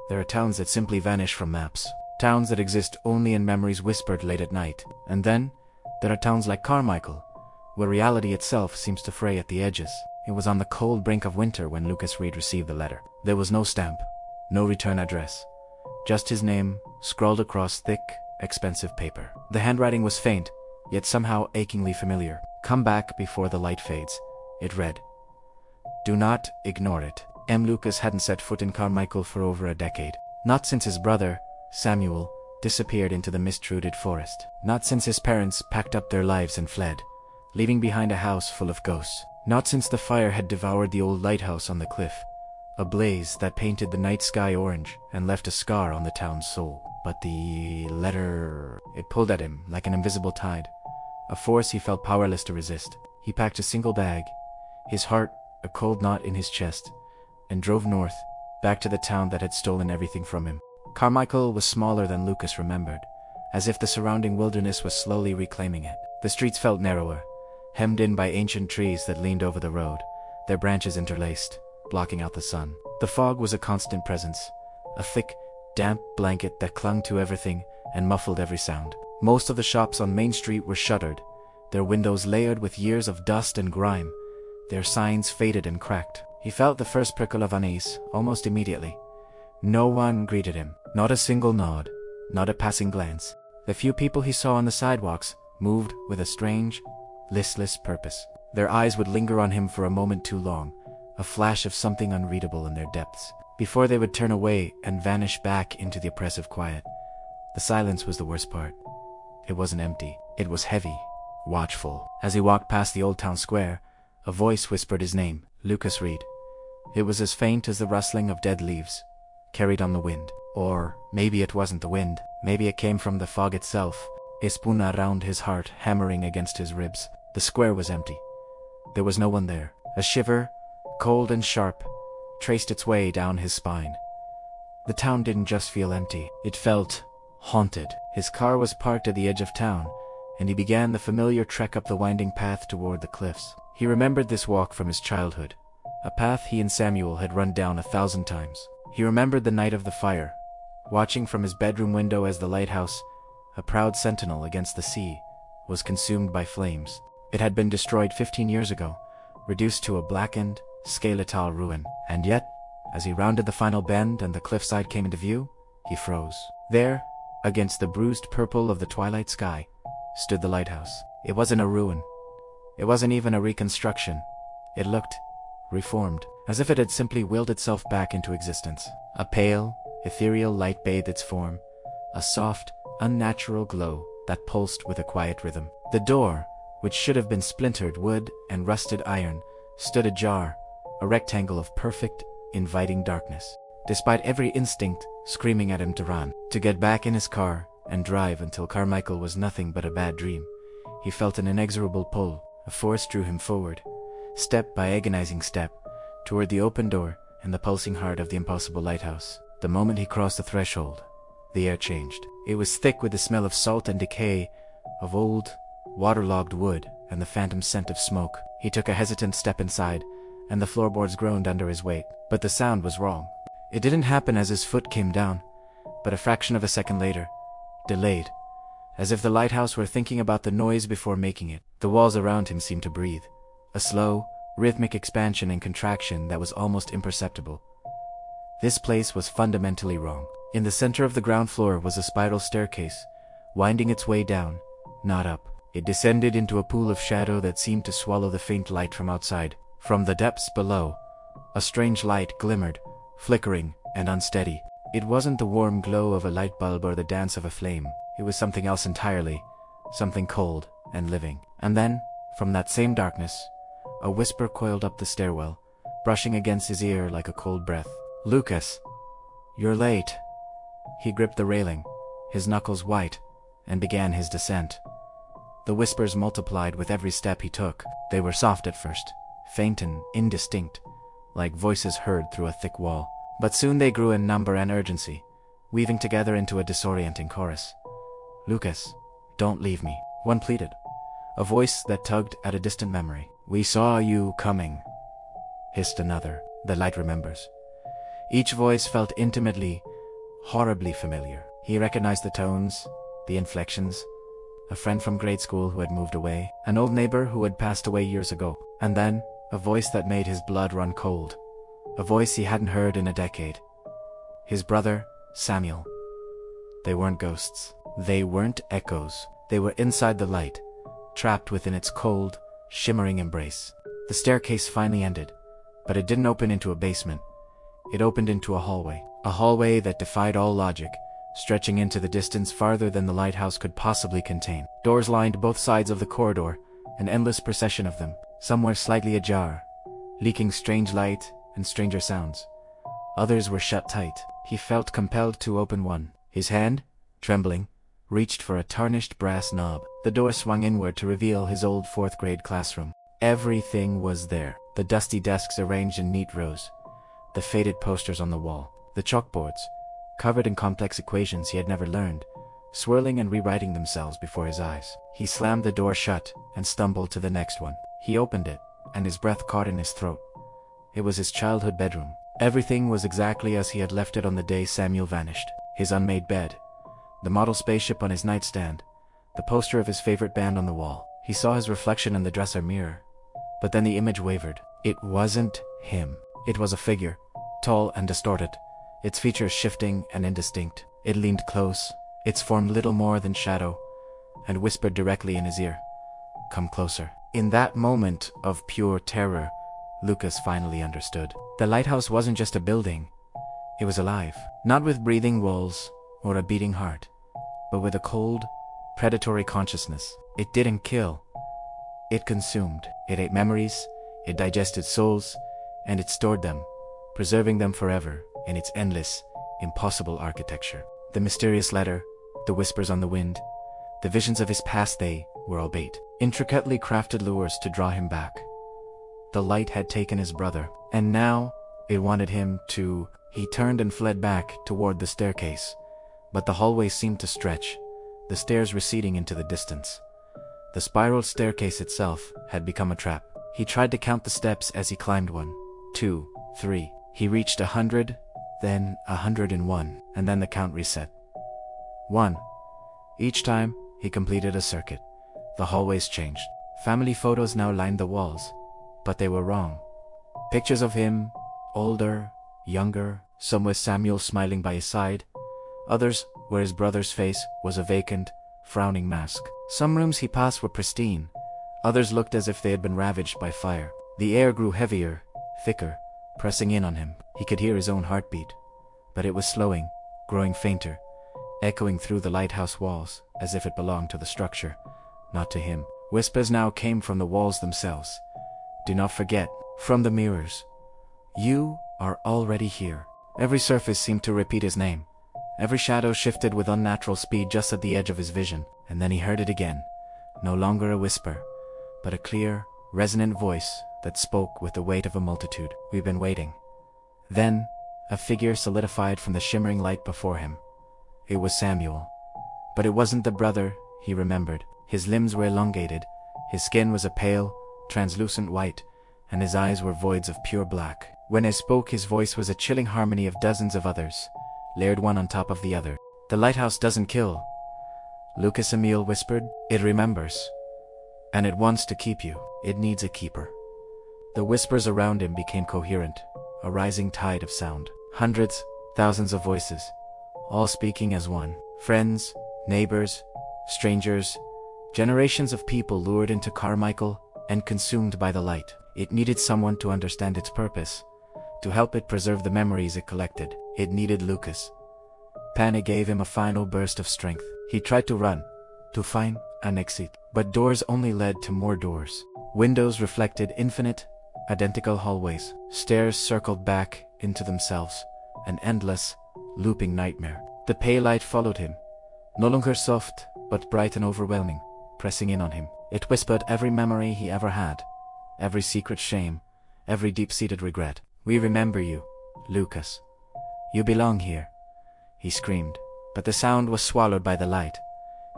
There are towns that simply vanish from maps. Towns that exist only in memories whispered late at night. And then, there are towns like Carmichael, where reality itself seems to fray at the edges. It was on the cold brink of winter when Lucas Reed received the letter. There was no stamp, no return address. Just his name, scrawled across thick, expensive paper. The handwriting was faint, yet somehow achingly familiar. "Come back before the light fades," it read. "Do not ignore it." M. Lucas hadn't set foot in Carmichael for over a decade. Not since his brother, Samuel, disappeared into the mist-rooted forest. Not since his parents packed up their lives and fled, leaving behind a house full of ghosts. Not since the fire had devoured the old lighthouse on the cliff, a blaze that painted the night sky orange and left a scar on the town's soul. But the letter, it pulled at him like an invisible tide, a force he felt powerless to resist. He packed a single bag, his heart a cold knot in his chest, and drove north, back to the town that had stolen everything from him. Carmichael was smaller than Lucas remembered, as if the surrounding wilderness was slowly reclaiming it. The streets felt narrower, hemmed in by ancient trees that leaned over the road, their branches interlaced, blocking out the sun. The fog was a constant presence, a thick, damp blanket that clung to everything and muffled every sound. Most of the shops on Main Street were shuttered, their windows layered with years of dust and grime, their signs faded and cracked. He felt the first prickle of unease almost immediately. No one greeted him, not a single nod, not a passing glance. The few people he saw on the sidewalks moved with a strange, listless purpose. Their eyes would linger on him for a moment too long, a flash of something unreadable in their depths, before they would turn away and vanish back into the oppressive quiet. The silence was the worst part. It wasn't empty. It was heavy, watchful. As he walked past the old town square, a voice whispered his name, Lucas Reed. It was as faint as the rustling of dead leaves, carried on the wind. Or maybe it wasn't the wind. Maybe it came from the fog itself, a spoon around his heart hammering against his ribs. The square was empty. There was no one there. A shiver, cold and sharp, traced its way down his spine. The town didn't just feel empty. It felt haunted. His car was parked at the edge of town, and he began the familiar trek up the winding path toward the cliffs. He remembered this walk from his childhood, a path he and Samuel had run down 1,000 times. He remembered the night of the fire, watching from his bedroom window as the lighthouse, a proud sentinel against the sea, was consumed by flames. It had been destroyed 15 years ago, reduced to a blackened, skeletal ruin. And yet, as he rounded the final bend and the cliffside came into view, he froze. There, against the bruised purple of the twilight sky, stood the lighthouse. It wasn't a ruin. It wasn't even a reconstruction. It looked reformed, as if it had simply willed itself back into existence. A pale, ethereal light bathed its form, a soft, unnatural glow that pulsed with a quiet rhythm. The door, which should have been splintered wood and rusted iron, stood ajar, a rectangle of perfect, inviting darkness. Despite every instinct screaming at him to run, to get back in his car and drive until Carmichael was nothing but a bad dream, he felt an inexorable pull. A force drew him forward, step by agonizing step, toward the open door and the pulsing heart of the impossible lighthouse. The moment he crossed the threshold, the air changed. It was thick with the smell of salt and decay, of old, waterlogged wood, and the phantom scent of smoke. He took a hesitant step inside, and the floorboards groaned under his weight. But the sound was wrong. It didn't happen as his foot came down, but a fraction of a second later, delayed, as if the lighthouse were thinking about the noise before making it. The walls around him seemed to breathe, a slow, rhythmic expansion and contraction that was almost imperceptible. This place was fundamentally wrong. In the center of the ground floor was a spiral staircase, winding its way down, not up. It descended into a pool of shadow that seemed to swallow the faint light from outside. From the depths below, a strange light glimmered, flickering and unsteady. It wasn't the warm glow of a light bulb or the dance of a flame. It was something else entirely, something cold and living. And then, from that same darkness, a whisper coiled up the stairwell, brushing against his ear like a cold breath. "Lucas, you're late." He gripped the railing, his knuckles white, and began his descent. The whispers multiplied with every step he took. They were soft at first, faint and indistinct, like voices heard through a thick wall. But soon they grew in number and urgency, weaving together into a disorienting chorus. "Lucas, don't leave me," one pleaded, a voice that tugged at a distant memory. "We saw you coming," hissed another, "the light remembers." Each voice felt intimately, horribly familiar. He recognized the tones, the inflections. A friend from grade school who had moved away, an old neighbor who had passed away years ago, and then a voice that made his blood run cold. A voice he hadn't heard in a decade. His brother, Samuel. They weren't ghosts. They weren't echoes. They were inside the light, trapped within its cold, shimmering embrace. The staircase finally ended, but it didn't open into a basement. It opened into a hallway that defied all logic, stretching into the distance farther than the lighthouse could possibly contain. Doors lined both sides of the corridor, an endless procession of them, some were slightly ajar, leaking strange light and stranger sounds. Others were shut tight. He felt compelled to open one. His hand, trembling, reached for a tarnished brass knob. The door swung inward to reveal his old fourth-grade classroom. Everything was there. The dusty desks arranged in neat rows, the faded posters on the wall, the chalkboards, covered in complex equations he had never learned, swirling and rewriting themselves before his eyes. He slammed the door shut and stumbled to the next one. He opened it, and his breath caught in his throat. It was his childhood bedroom. Everything was exactly as he had left it on the day Samuel vanished. His unmade bed, the model spaceship on his nightstand, the poster of his favorite band on the wall. He saw his reflection in the dresser mirror, but then the image wavered. It wasn't him. It was a figure, tall and distorted, its features shifting and indistinct. It leaned close, its form little more than shadow, and whispered directly in his ear, "Come closer." In that moment of pure terror, Lucas finally understood. The lighthouse wasn't just a building. It was alive, not with breathing walls or a beating heart, but with a cold, predatory consciousness. It didn't kill. It consumed. It ate memories, it digested souls, and it stored them, preserving them forever in its endless, impossible architecture. The mysterious letter, the whispers on the wind, the visions of his past, they were all bait. Intricately crafted lures to draw him back. The light had taken his brother, and now it wanted him to. He turned and fled back toward the staircase, but the hallway seemed to stretch, the stairs receding into the distance. The spiral staircase itself had become a trap. He tried to count the steps as he climbed 1, 2, 3. He reached 100, then 101, and then the count reset. 1. Each time he completed a circuit, the hallways changed. Family photos now lined the walls, but they were wrong. Pictures of him, older, younger, some with Samuel smiling by his side, others where his brother's face was a vacant, frowning mask. Some rooms he passed were pristine, others looked as if they had been ravaged by fire. The air grew heavier, thicker, pressing in on him. He could hear his own heartbeat, but it was slowing, growing fainter, echoing through the lighthouse walls as if it belonged to the structure, not to him. Whispers now came from the walls themselves. Do not forget, from the mirrors. You are already here. Every surface seemed to repeat his name. Every shadow shifted with unnatural speed just at the edge of his vision. And then he heard it again. No longer a whisper, but a clear, resonant voice that spoke with the weight of a multitude. We've been waiting. Then, a figure solidified from the shimmering light before him. It was Samuel. But it wasn't the brother he remembered. His limbs were elongated, his skin was a pale, translucent white, and his eyes were voids of pure black. When he spoke, his voice was a chilling harmony of dozens of others, layered one on top of the other. The lighthouse doesn't kill, Lucas Emile whispered. It remembers. And it wants to keep you. It needs a keeper. The whispers around him became coherent, a rising tide of sound. Hundreds, thousands of voices, all speaking as one. Friends, neighbors, strangers, generations of people lured into Carmichael and consumed by the light. It needed someone to understand its purpose, to help it preserve the memories it collected. It needed Lucas. Panic gave him a final burst of strength. He tried to run, to find an exit, but doors only led to more doors. Windows reflected infinite, identical hallways. Stairs circled back into themselves, an endless, looping nightmare. The pale light followed him, no longer soft, but bright and overwhelming, pressing in on him. It whispered every memory he ever had, every secret shame, every deep-seated regret. We remember you, Lucas. You belong here, he screamed, but the sound was swallowed by the light,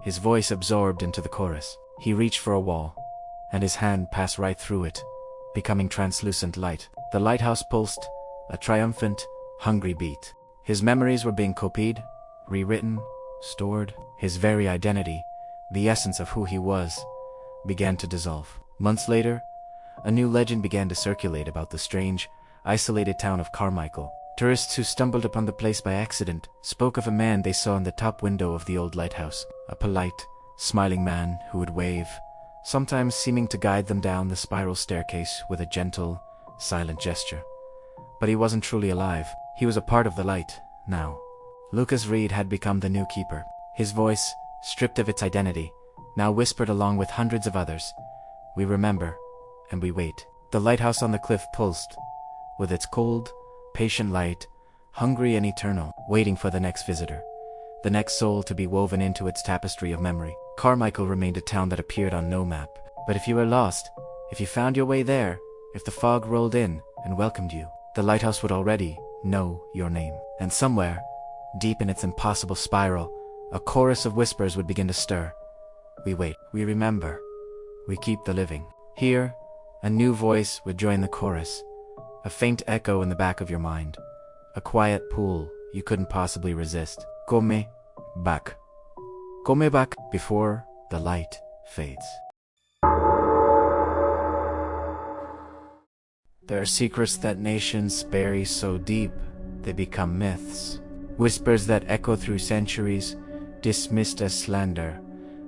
his voice absorbed into the chorus. He reached for a wall, and his hand passed right through it, becoming translucent light. The lighthouse pulsed, a triumphant, hungry beat. His memories were being copied, rewritten, stored. His very identity, the essence of who he was, began to dissolve. Months later, a new legend began to circulate about the strange, isolated town of Carmichael. Tourists who stumbled upon the place by accident spoke of a man they saw in the top window of the old lighthouse, a polite, smiling man who would wave, sometimes seeming to guide them down the spiral staircase with a gentle, silent gesture. But he wasn't truly alive. He was a part of the light, now. Lucas Reed had become the new keeper. His voice, stripped of its identity, now whispered along with hundreds of others. We remember, and we wait. The lighthouse on the cliff pulsed, with its cold, patient light, hungry and eternal, waiting for the next visitor, the next soul to be woven into its tapestry of memory. Carmichael remained a town that appeared on no map. But if you were lost, if you found your way there, if the fog rolled in and welcomed you, the lighthouse would already know your name. And somewhere, deep in its impossible spiral, a chorus of whispers would begin to stir. We wait, we remember, we keep the living. Here, a new voice would join the chorus, a faint echo in the back of your mind, a quiet pull you couldn't possibly resist. Come back. Come back before the light fades. There are secrets that nations bury so deep they become myths. Whispers that echo through centuries, dismissed as slander,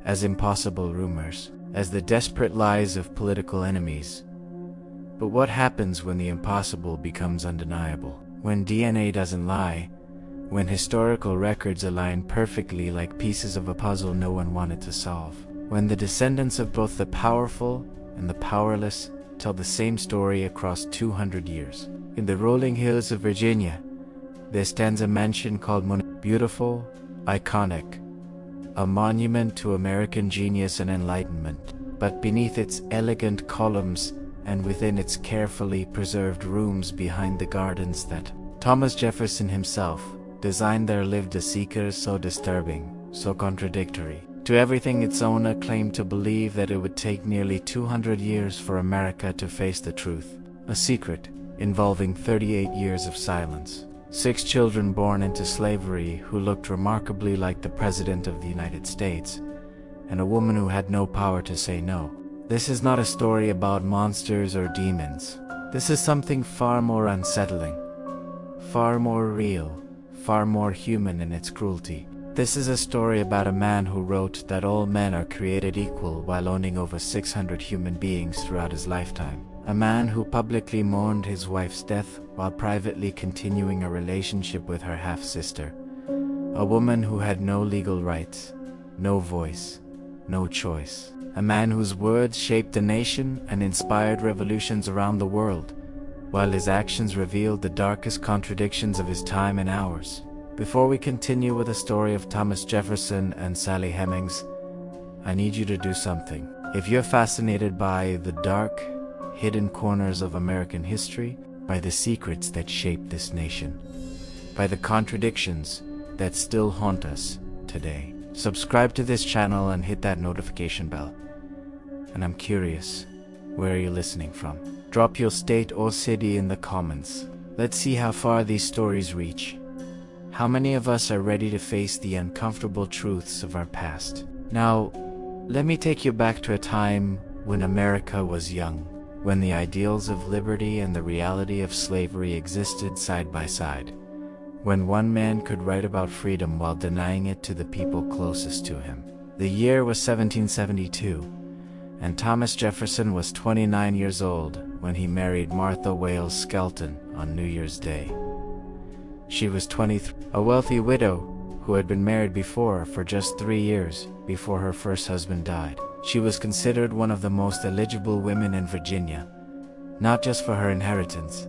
as impossible rumors, as the desperate lies of political enemies. But what happens when the impossible becomes undeniable? When DNA doesn't lie? When historical records align perfectly like pieces of a puzzle no one wanted to solve? When the descendants of both the powerful and the powerless tell the same story across 200 years? In the rolling hills of Virginia, there stands a mansion called beautiful, iconic, a monument to American genius and enlightenment. But beneath its elegant columns and within its carefully preserved rooms behind the gardens that Thomas Jefferson himself designed, there lived a seeker so disturbing, so contradictory to everything its owner claimed to believe, that it would take nearly 200 years for America to face the truth. A secret involving 38 years of silence. 6 children born into slavery who looked remarkably like the President of the United States, and a woman who had no power to say no. This is not a story about monsters or demons. This is something far more unsettling, far more real, far more human in its cruelty. This is a story about a man who wrote that all men are created equal while owning over 600 human beings throughout his lifetime. A man who publicly mourned his wife's death while privately continuing a relationship with her half-sister. A woman who had no legal rights, no voice, no choice. A man whose words shaped a nation and inspired revolutions around the world, while his actions revealed the darkest contradictions of his time and ours. Before we continue with the story of Thomas Jefferson and Sally Hemings, I need you to do something. If you're fascinated by the dark, hidden corners of American history, by the secrets that shaped this nation, by the contradictions that still haunt us today, subscribe to this channel and hit that notification bell. And I'm curious, where are you listening from? Drop your state or city in the comments. Let's see how far these stories reach. How many of us are ready to face the uncomfortable truths of our past? Now, let me take you back to a time when America was young, when the ideals of liberty and the reality of slavery existed side by side, when one man could write about freedom while denying it to the people closest to him. The year was 1772, and Thomas Jefferson was 29 years old when he married Martha Wales Skelton on New Year's Day. She was 23, a wealthy widow who had been married before for just 3 years before her first husband died. She was considered one of the most eligible women in Virginia, not just for her inheritance,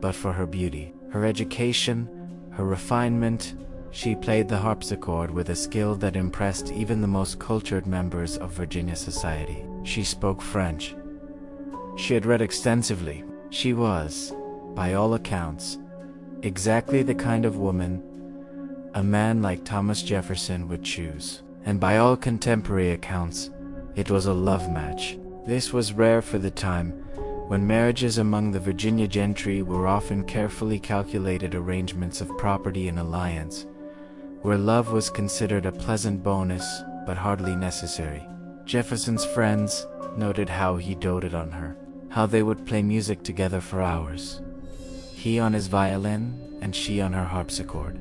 but for her beauty, her education, her refinement. She played the harpsichord with a skill that impressed even the most cultured members of Virginia society. She spoke French. She had read extensively. She was, by all accounts, exactly the kind of woman a man like Thomas Jefferson would choose. And by all contemporary accounts, it was a love match. This was rare for the time, when marriages among the Virginia gentry were often carefully calculated arrangements of property and alliance, where love was considered a pleasant bonus but hardly necessary. Jefferson's friends noted how he doted on her, how they would play music together for hours, he on his violin and she on her harpsichord.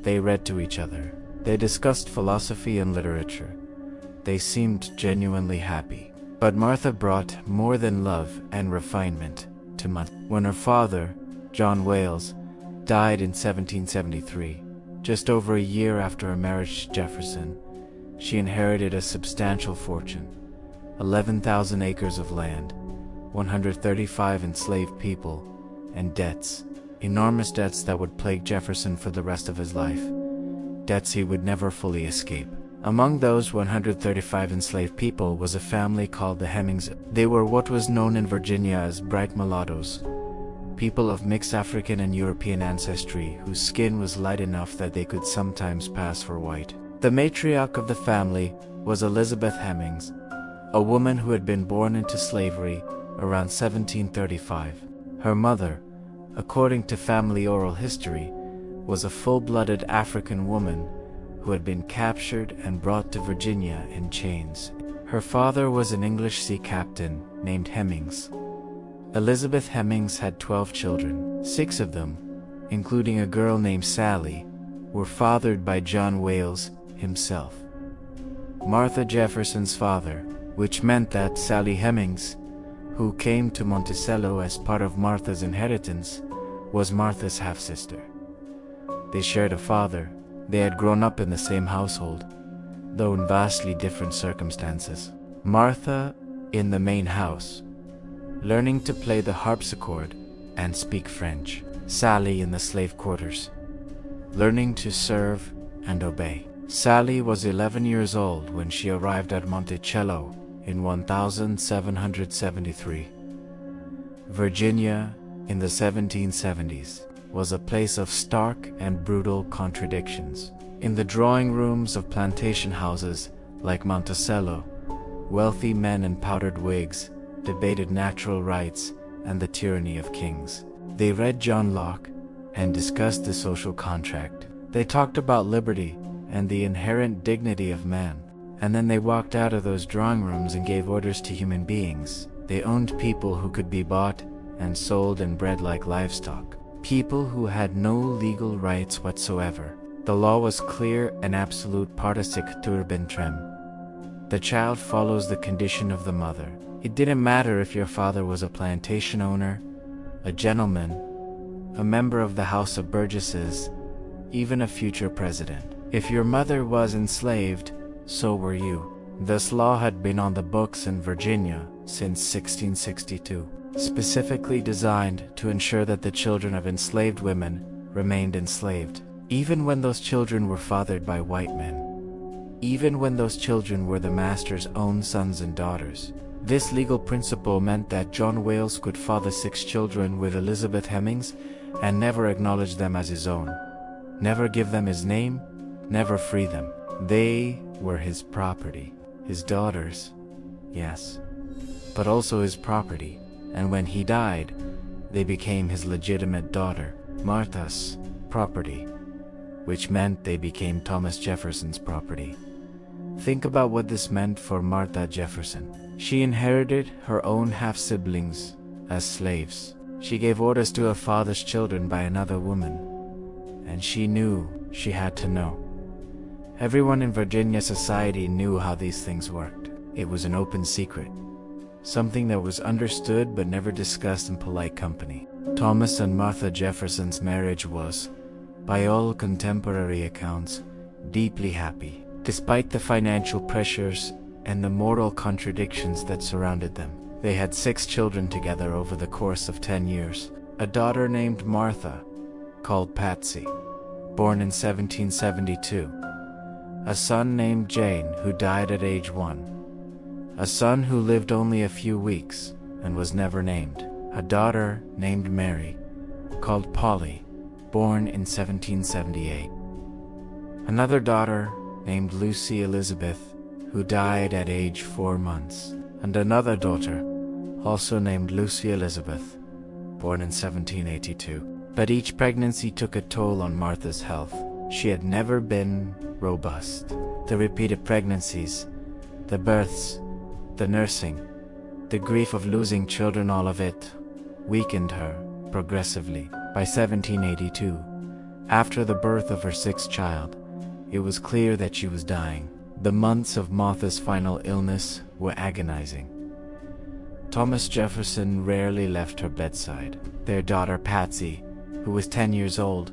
They read to each other. They discussed philosophy and literature. They seemed genuinely happy. But Martha brought more than love and refinement to Monticello. When her father, John Wales, died in 1773, just over a year after her marriage to Jefferson, she inherited a substantial fortune, 11,000 acres of land, 135 enslaved people, and debts, enormous debts that would plague Jefferson for the rest of his life, debts he would never fully escape. Among those 135 enslaved people was a family called the Hemmings. They were what was known in Virginia as bright mulattoes, people of mixed African and European ancestry whose skin was light enough that they could sometimes pass for white. The matriarch of the family was Elizabeth Hemmings, a woman who had been born into slavery around 1735. Her mother, according to family oral history, was a full-blooded African woman who had been captured and brought to Virginia in chains. Her father was an English sea captain named Hemmings. Elizabeth Hemmings had 12 children. 6 of them, including a girl named Sally, were fathered by John Wales himself, Martha Jefferson's father, which meant that Sally Hemmings, who came to Monticello as part of Martha's inheritance, was Martha's half-sister. They shared a father. They had grown up in the same household, though in vastly different circumstances. Martha in the main house, learning to play the harpsichord and speak French. Sally in the slave quarters, learning to serve and obey. Sally was 11 years old when she arrived at Monticello in 1773. Virginia in the 1770s was a place of stark and brutal contradictions. In the drawing rooms of plantation houses like Monticello, wealthy men in powdered wigs debated natural rights and the tyranny of kings. They read John Locke and discussed the social contract. They talked about liberty and the inherent dignity of man. And then they walked out of those drawing rooms and gave orders to human beings. They owned people who could be bought and sold and bred like livestock. People who had no legal rights whatsoever. The law was clear and absolute, particic turbentrem. The child follows the condition of the mother. It didn't matter if your father was a plantation owner, a gentleman, a member of the House of Burgesses, even a future president. If your mother was enslaved, so were you. This law had been on the books in Virginia since 1662. Specifically designed to ensure that the children of enslaved women remained enslaved, even when those children were fathered by white men, even when those children were the master's own sons and daughters. This legal principle meant that John Wales could father 6 children with Elizabeth Hemmings and never acknowledge them as his own, never give them his name, never free them. They were his property, his daughters, yes, but also his property. And when he died, they became his legitimate daughter, Martha's property, which meant they became Thomas Jefferson's property. Think about what this meant for Martha Jefferson. She inherited her own half-siblings as slaves. She gave orders to her father's children by another woman, and she knew she had to know. Everyone in Virginia society knew how these things worked. It was an open secret. Something that was understood but never discussed in polite company. Thomas and Martha Jefferson's marriage was, by all contemporary accounts, deeply happy, despite the financial pressures and the moral contradictions that surrounded them. They had 6 children together over the course of 10 years. A daughter named Martha, called Patsy, born in 1772. A son named Jane, who died at age 1. A son who lived only a few weeks and was never named. A daughter named Mary, called Polly, born in 1778. Another daughter named Lucy Elizabeth, who died at age 4 months. And another daughter, also named Lucy Elizabeth, born in 1782. But each pregnancy took a toll on Martha's health. She had never been robust. The repeated pregnancies, the births, the nursing, the grief of losing children, all of it weakened her progressively. By 1782, after the birth of her sixth child, it was clear that she was dying. The months of Martha's final illness were agonizing. Thomas Jefferson rarely left her bedside. Their daughter Patsy, who was 10 years old,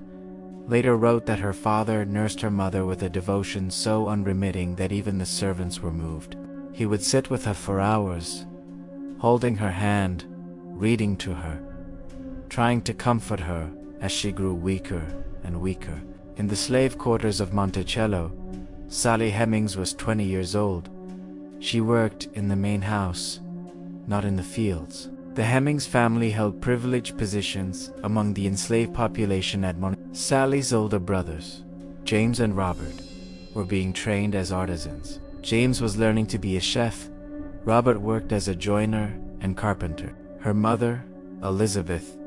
later wrote that her father nursed her mother with a devotion so unremitting that even the servants were moved. He would sit with her for hours, holding her hand, reading to her, trying to comfort her as she grew weaker and weaker. In the slave quarters of Monticello, Sally Hemings was 20 years old. She worked in the main house, not in the fields. The Hemings family held privileged positions among the enslaved population at Monticello. Sally's older brothers, James and Robert, were being trained as artisans. James was learning to be a chef. Robert worked as a joiner and carpenter. Her mother, Elizabeth,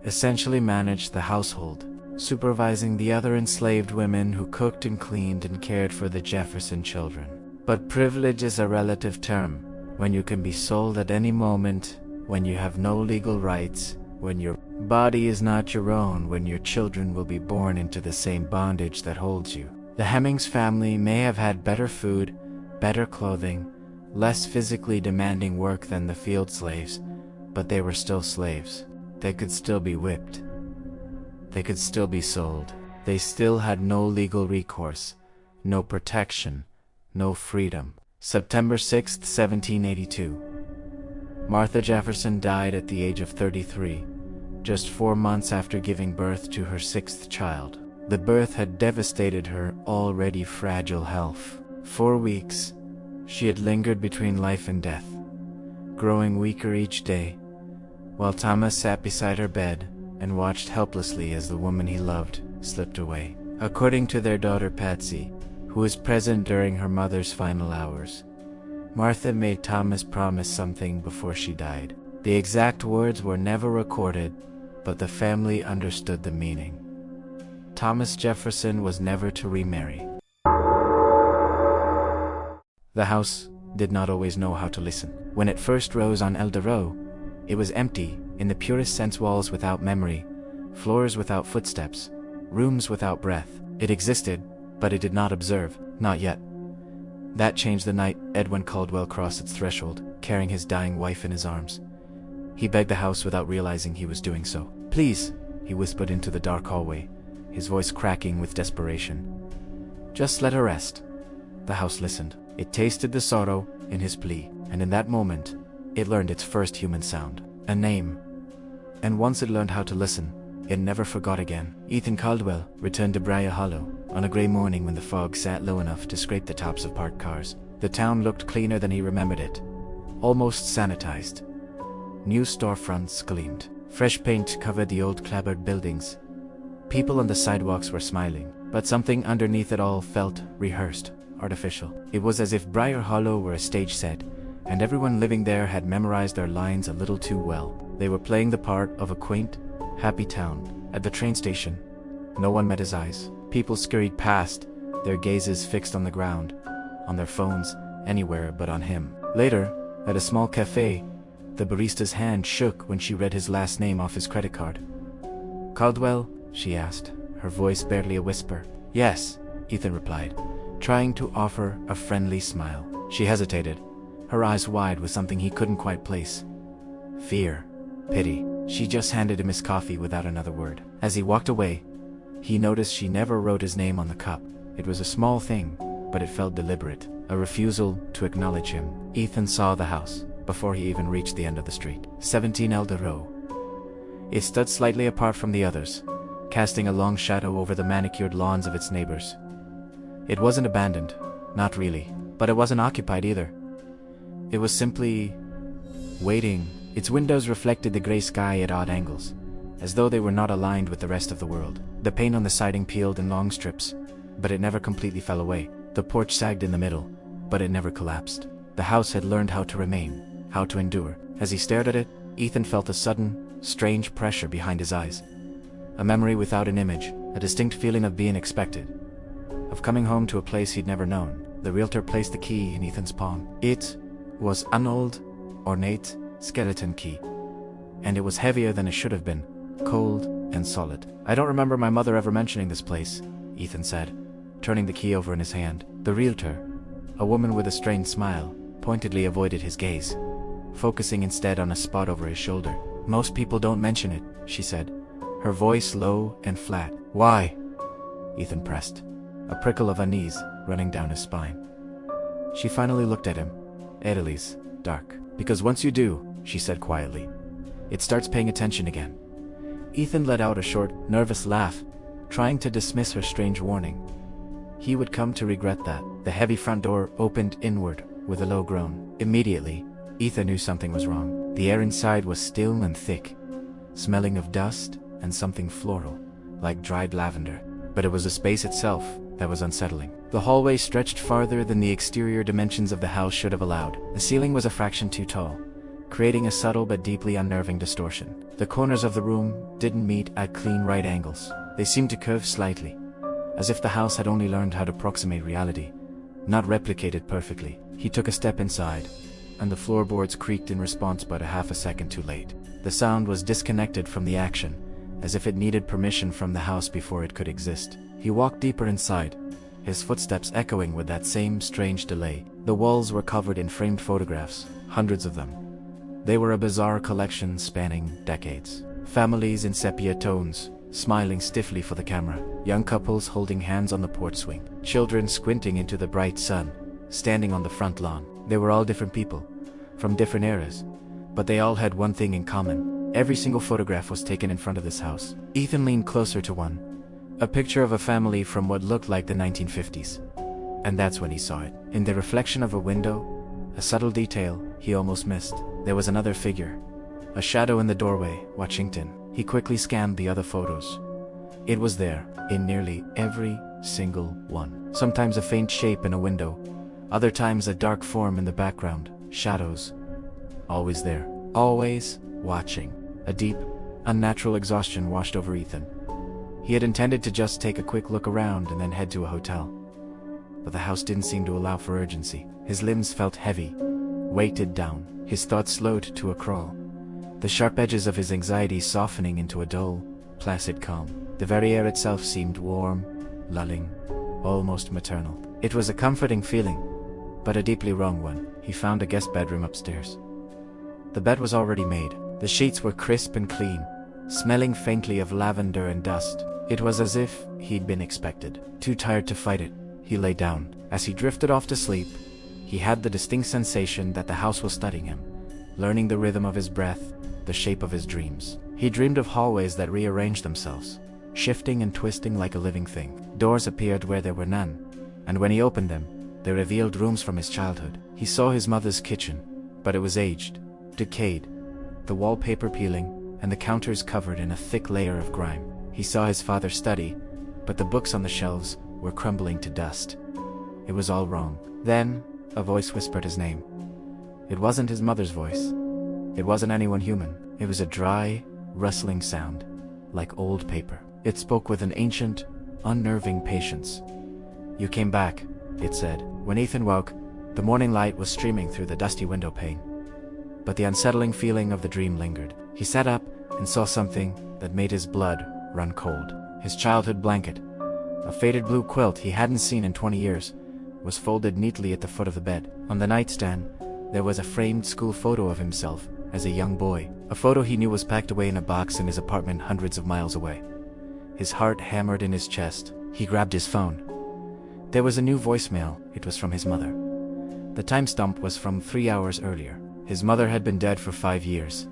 essentially managed the household, supervising the other enslaved women who cooked and cleaned and cared for the Jefferson children. But privilege is a relative term. When you can be sold at any moment, when you have no legal rights, when your body is not your own, when your children will be born into the same bondage that holds you. The Hemings family may have had better food, better clothing, less physically demanding work than the field slaves, but they were still slaves. They could still be whipped. They could still be sold. They still had no legal recourse, no protection, no freedom. September 6, 1782. Martha Jefferson died at the age of 33, just 4 months after giving birth to her sixth child. The birth had devastated her already fragile health. 4 weeks, she had lingered between life and death, growing weaker each day, while Thomas sat beside her bed and watched helplessly as the woman he loved slipped away. According to their daughter Patsy, who was present during her mother's final hours, Martha made Thomas promise something before she died. The exact words were never recorded, but the family understood the meaning. Thomas Jefferson was never to remarry. The house did not always know how to listen. When it first rose on El Dorado, it was empty, in the purest sense, walls without memory, floors without footsteps, rooms without breath. It existed, but it did not observe, not yet. That changed the night Edwin Caldwell crossed its threshold, carrying his dying wife in his arms. He begged the house without realizing he was doing so. "Please," he whispered into the dark hallway, his voice cracking with desperation. "Just let her rest." The house listened. It tasted the sorrow in his plea, and in that moment, it learned its first human sound, a name. And once it learned how to listen, it never forgot again. Ethan Caldwell returned to Briar Hollow on a gray morning when the fog sat low enough to scrape the tops of parked cars. The town looked cleaner than he remembered it, almost sanitized. New storefronts gleamed. Fresh paint covered the old clapboard buildings. People on the sidewalks were smiling, but something underneath it all felt rehearsed, artificial. It was as if Briar Hollow were a stage set, and everyone living there had memorized their lines a little too well. They were playing the part of a quaint, happy town. At the train station, no one met his eyes. People scurried past, their gazes fixed on the ground, on their phones, anywhere but on him. Later, at a small cafe, the barista's hand shook when she read his last name off his credit card. "Caldwell?" she asked, her voice barely a whisper. "Yes," Ethan replied, trying to offer a friendly smile. She hesitated, her eyes wide with something he couldn't quite place. Fear, pity. She just handed him his coffee without another word. As he walked away, he noticed she never wrote his name on the cup. It was a small thing, but it felt deliberate, a refusal to acknowledge him. Ethan saw the house before he even reached the end of the street. 17 El Dorado. It stood slightly apart from the others, casting a long shadow over the manicured lawns of its neighbors. It wasn't abandoned, not really, but it wasn't occupied either. It was simply waiting. Its windows reflected the gray sky at odd angles, as though they were not aligned with the rest of the world. The paint on the siding peeled in long strips, but it never completely fell away. The porch sagged in the middle, but it never collapsed. The house had learned how to remain, how to endure. As he stared at it, Ethan felt a sudden, strange pressure behind his eyes. A memory without an image, a distinct feeling of being expected. Of coming home to a place he'd never known. The realtor placed the key in Ethan's palm. It was an old, ornate skeleton key, and it was heavier than it should have been, cold and solid. "I don't remember my mother ever mentioning this place," Ethan said, turning the key over in his hand. The realtor, a woman with a strained smile, pointedly avoided his gaze, focusing instead on a spot over his shoulder. "Most people don't mention it," she said, her voice low and flat. "Why?" Ethan pressed, a prickle of unease running down his spine. She finally looked at him, Edelise, dark. "Because once you do," she said quietly, "it starts paying attention again." Ethan let out a short, nervous laugh, trying to dismiss her strange warning. He would come to regret that. The heavy front door opened inward with a low groan. Immediately, Ethan knew something was wrong. The air inside was still and thick, smelling of dust and something floral, like dried lavender. But it was the space itself that was unsettling. The hallway stretched farther than the exterior dimensions of the house should have allowed. The ceiling was a fraction too tall, creating a subtle but deeply unnerving distortion. The corners of the room didn't meet at clean right angles. They seemed to curve slightly, as if the house had only learned how to approximate reality, not replicate it perfectly. He took a step inside, and the floorboards creaked in response but a half a second too late. The sound was disconnected from the action, as if it needed permission from the house before it could exist. He walked deeper inside, his footsteps echoing with that same strange delay. The walls were covered in framed photographs, hundreds of them. They were a bizarre collection spanning decades. Families in sepia tones, smiling stiffly for the camera. Young couples holding hands on the porch swing. Children squinting into the bright sun, standing on the front lawn. They were all different people, from different eras, but they all had one thing in common. Every single photograph was taken in front of this house. Ethan leaned closer to one, a picture of a family from what looked like the 1950s. And that's when he saw it. In the reflection of a window, a subtle detail he almost missed. There was another figure, a shadow in the doorway, Washington. He quickly scanned the other photos. It was there, in nearly every single one. Sometimes a faint shape in a window, other times a dark form in the background. Shadows. Always there. Always watching. A deep, unnatural exhaustion washed over Ethan. He had intended to just take a quick look around and then head to a hotel. But the house didn't seem to allow for urgency. His limbs felt heavy, weighted down. His thoughts slowed to a crawl, the sharp edges of his anxiety softening into a dull, placid calm. The very air itself seemed warm, lulling, almost maternal. It was a comforting feeling, but a deeply wrong one. He found a guest bedroom upstairs. The bed was already made. The sheets were crisp and clean, smelling faintly of lavender and dust. It was as if he'd been expected. Too tired to fight it, he lay down. As he drifted off to sleep, he had the distinct sensation that the house was studying him, learning the rhythm of his breath, the shape of his dreams. He dreamed of hallways that rearranged themselves, shifting and twisting like a living thing. Doors appeared where there were none, and when he opened them, they revealed rooms from his childhood. He saw his mother's kitchen, but it was aged, decayed, the wallpaper peeling, and the counters covered in a thick layer of grime. He saw his father's study, but the books on the shelves were crumbling to dust. It was all wrong. Then, a voice whispered his name. It wasn't his mother's voice. It wasn't anyone human. It was a dry, rustling sound, like old paper. It spoke with an ancient, unnerving patience. "You came back," it said. When Ethan woke, the morning light was streaming through the dusty window pane. But the unsettling feeling of the dream lingered. He sat up and saw something that made his blood run cold. His childhood blanket, a faded blue quilt he hadn't seen in 20 years, was folded neatly at the foot of the bed. On the nightstand, there was a framed school photo of himself as a young boy, a photo he knew was packed away in a box in his apartment hundreds of miles away. His heart hammered in his chest. He grabbed his phone. There was a new voicemail. It was from his mother. The timestamp was from 3 hours earlier. His mother had been dead for 5 years.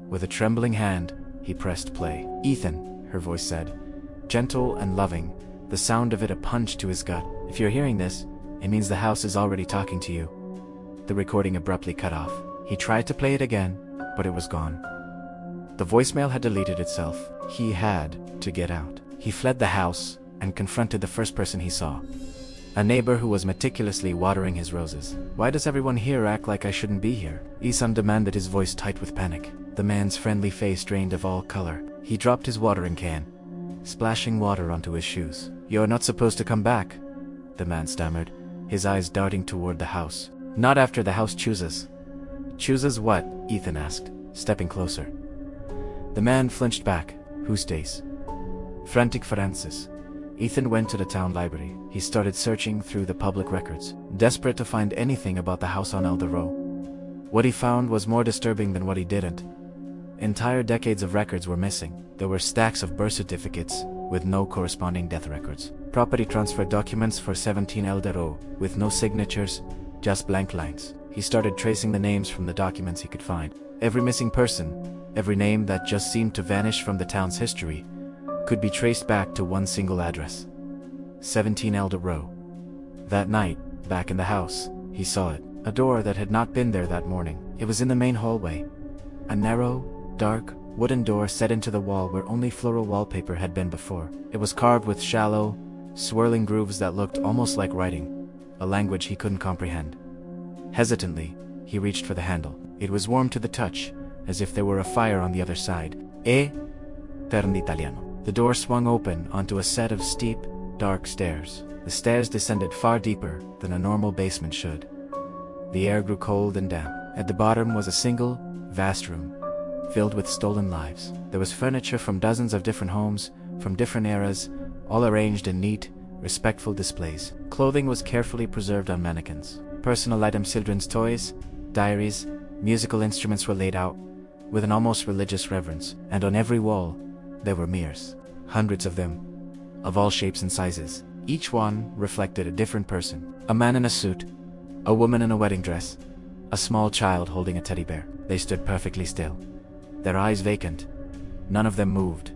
With a trembling hand, he pressed play. "Ethan," her voice said, gentle and loving, the sound of it a punch to his gut. "If you're hearing this, it means the house is already talking to you." The recording abruptly cut off. He tried to play it again, but it was gone. The voicemail had deleted itself. He had to get out. He fled the house and confronted the first person he saw. a neighbor who was meticulously watering his roses. "Why does everyone here act like I shouldn't be here?" Isan demanded, his voice tight with panic. The man's friendly face drained of all color. He dropped his watering can, splashing water onto his shoes. "You're not supposed to come back," the man stammered, his eyes darting toward the house. "Not after the house chooses." "Chooses what?" Ethan asked, stepping closer. The man flinched back. "Who stays?" Frantic Francis. Ethan went to the town library. He started searching through the public records, desperate to find anything about the house on Elder Row. What he found was more disturbing than what he didn't. Entire decades of records were missing. There were stacks of birth certificates with no corresponding death records. Property transfer documents for 17 Elder Row with no signatures, just blank lines. He started tracing the names from the documents he could find. Every missing person, every name that just seemed to vanish from the town's history, could be traced back to one single address. 17 Elder Row. That night, back in the house, he saw it. A door that had not been there that morning. It was in the main hallway. A narrow, dark, wooden door set into the wall where only floral wallpaper had been before. It was carved with shallow, swirling grooves that looked almost like writing, a language he couldn't comprehend. Hesitantly, he reached for the handle. It was warm to the touch, as if there were a fire on the other side. Terno Italiano. The door swung open onto a set of steep, dark stairs. The stairs descended far deeper than a normal basement should. The air grew cold and damp. At the bottom was a single, vast room, filled with stolen lives. There was furniture from dozens of different homes, from different eras, all arranged in neat, respectful displays. Clothing was carefully preserved on mannequins. Personal items, children's toys, diaries, musical instruments were laid out with an almost religious reverence, and on every wall there were mirrors. Hundreds of them, of all shapes and sizes. Each one reflected a different person. A man in a suit, a woman in a wedding dress, a small child holding a teddy bear. They stood perfectly still, their eyes vacant. None of them moved.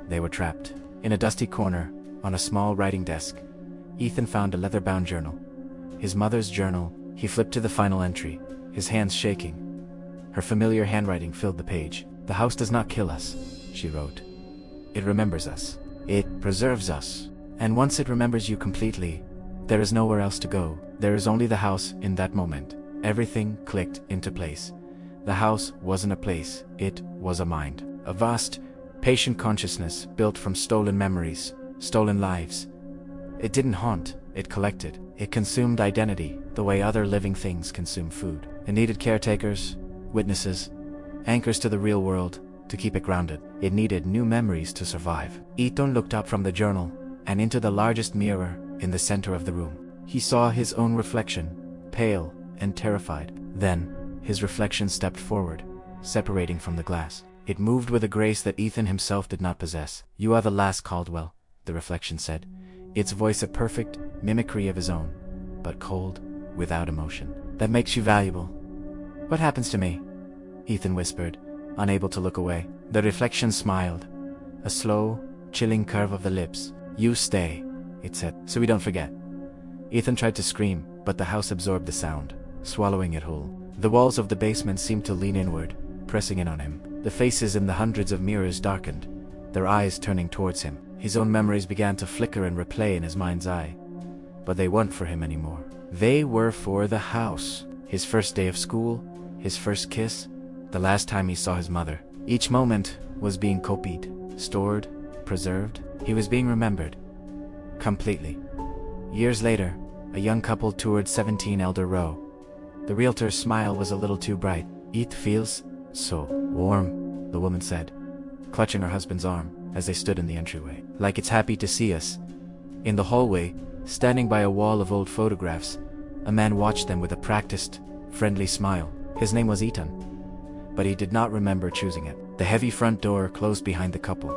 They were trapped. In a dusty corner, on a small writing desk, Ethan found a leather-bound journal. His mother's journal. He flipped to the final entry, his hands shaking. Her familiar handwriting filled the page. "The house does not kill us," she wrote. "It remembers us. It preserves us. And once it remembers you completely, there is nowhere else to go. There is only the house in that moment." Everything clicked into place. The house wasn't a place, it was a mind. A vast, patient consciousness built from stolen memories, stolen lives. It didn't haunt, it collected. It consumed identity the way other living things consume food. It needed caretakers, witnesses, anchors to the real world to keep it grounded. It needed new memories to survive. Ethan looked up from the journal and into the largest mirror in the center of the room. He saw his own reflection, pale and terrified. Then, his reflection stepped forward, separating from the glass. It moved with a grace that Ethan himself did not possess. "You are the last Caldwell," the reflection said, its voice a perfect mimicry of his own, but cold, without emotion. "That makes you valuable." "What happens to me?" Ethan whispered, unable to look away. The reflection smiled, a slow, chilling curve of the lips. "You stay," it said, "so we don't forget." Ethan tried to scream, but the house absorbed the sound, swallowing it whole. The walls of the basement seemed to lean inward, pressing in on him. The faces in the hundreds of mirrors darkened, their eyes turning towards him. His own memories began to flicker and replay in his mind's eye. But they weren't for him anymore. They were for the house. His first day of school, his first kiss, the last time he saw his mother. Each moment was being copied, stored, preserved. He was being remembered. Completely. Years later, a young couple toured 17 Elder Row. The realtor's smile was a little too bright. "It feels so warm," the woman said, clutching her husband's arm as they stood in the entryway. "Like it's happy to see us." In the hallway, standing by a wall of old photographs, a man watched them with a practiced, friendly smile. His name was Ethan, but he did not remember choosing it. The heavy front door closed behind the couple.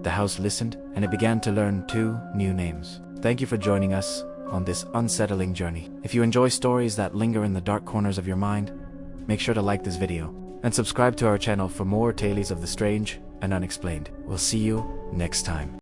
The house listened, and it began to learn 2 new names. Thank you for joining us on this unsettling journey. If you enjoy stories that linger in the dark corners of your mind, make sure to like this video and subscribe to our channel for more tales of the strange and unexplained. We'll see you next time.